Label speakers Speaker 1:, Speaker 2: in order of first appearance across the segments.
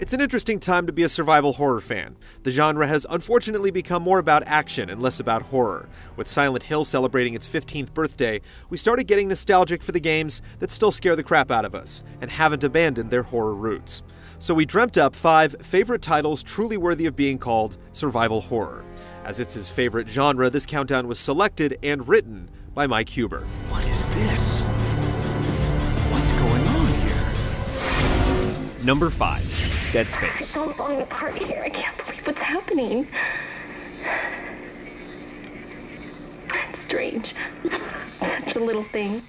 Speaker 1: It's an interesting time to be a survival horror fan. The genre has unfortunately become more about action and less about horror. With Silent Hill celebrating its 15th birthday, we started getting nostalgic for the games that still scare the crap out of us and haven't abandoned their horror roots. So we dreamt up 5 favorite titles truly worthy of being called survival horror. As it's his favorite genre, this countdown was selected and written by Mike Huber.
Speaker 2: What is this? What's going on here?
Speaker 3: Number 5. Dead Space.
Speaker 4: It's all falling apart here. I can't believe what's happening. It's strange. Such a little thing.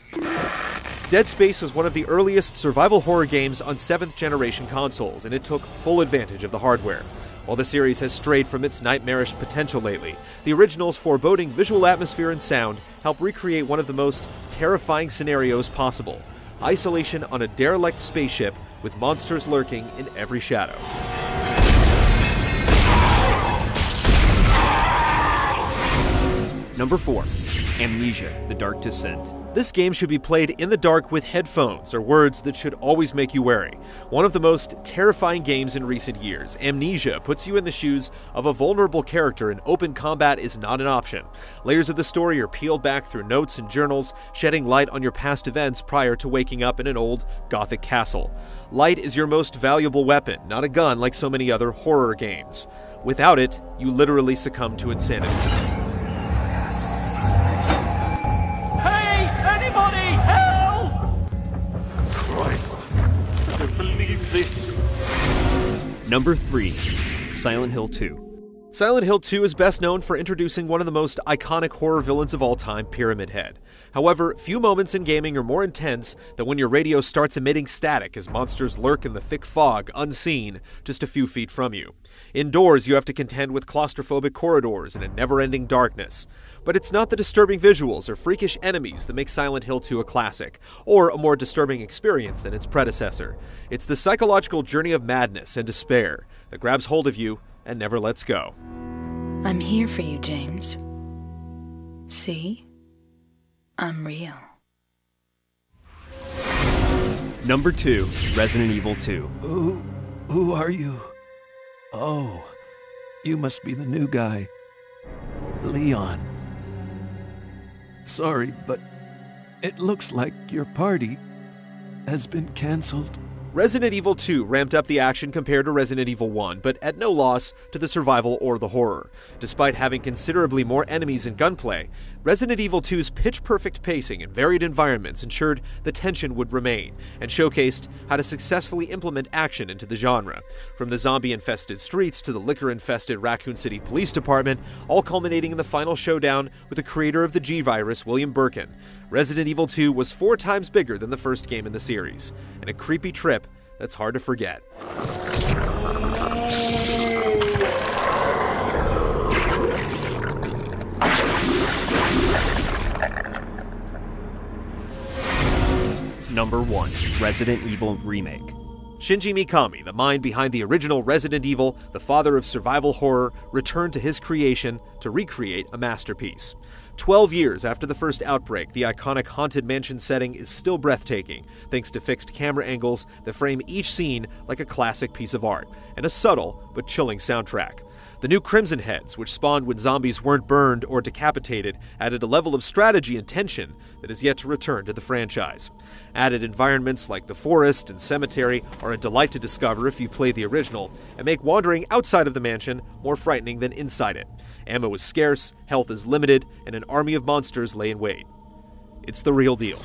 Speaker 1: Dead Space was one of the earliest survival horror games on 7th generation consoles, and it took full advantage of the hardware. While the series has strayed from its nightmarish potential lately, the original's foreboding visual atmosphere and sound help recreate one of the most terrifying scenarios possible: isolation on a derelict spaceship with monsters lurking in every shadow.
Speaker 3: Number 4. Amnesia: The Dark Descent.
Speaker 1: This game should be played in the dark with headphones, or words that should always make you wary. One of the most terrifying games in recent years, Amnesia puts you in the shoes of a vulnerable character, and open combat is not an option. Layers of the story are peeled back through notes and journals, shedding light on your past events prior to waking up in an old Gothic castle. Light is your most valuable weapon, not a gun like so many other horror games. Without it, you literally succumb to insanity.
Speaker 3: Number 3. Silent Hill 2.
Speaker 1: Silent Hill 2 is best known for introducing one of the most iconic horror villains of all time, Pyramid Head. However, few moments in gaming are more intense than when your radio starts emitting static as monsters lurk in the thick fog, unseen, just a few feet from you. Indoors, you have to contend with claustrophobic corridors and a never-ending darkness. But it's not the disturbing visuals or freakish enemies that make Silent Hill 2 a classic, or a more disturbing experience than its predecessor. It's the psychological journey of madness and despair that grabs hold of you and never lets go.
Speaker 5: I'm here for you, James. See? I'm real.
Speaker 3: Number 2. Resident Evil 2.
Speaker 2: Who are you? Oh, you must be the new guy, Leon. Sorry, but it looks like your party has been canceled.
Speaker 1: Resident Evil 2 ramped up the action compared to Resident Evil 1, but at no loss to the survival or the horror. Despite having considerably more enemies and gunplay, Resident Evil 2's pitch-perfect pacing and varied environments ensured the tension would remain, and showcased how to successfully implement action into the genre. From the zombie-infested streets to the liquor-infested Raccoon City Police Department, all culminating in the final showdown with the creator of the G-Virus, William Birkin. Resident Evil 2 was 4 times bigger than the first game in the series, and a creepy trip that's hard to forget.
Speaker 3: Number 1. Resident Evil Remake.
Speaker 1: Shinji Mikami, the mind behind the original Resident Evil, the father of survival horror, returned to his creation to recreate a masterpiece. 12 years after the first outbreak, the iconic haunted mansion setting is still breathtaking, thanks to fixed camera angles that frame each scene like a classic piece of art, and a subtle but chilling soundtrack. The new Crimson Heads, which spawned when zombies weren't burned or decapitated, added a level of strategy and tension that is yet to return to the franchise. Added environments like the forest and cemetery are a delight to discover if you play the original, and make wandering outside of the mansion more frightening than inside it. Ammo is scarce, health is limited, and an army of monsters lay in wait. It's the real deal.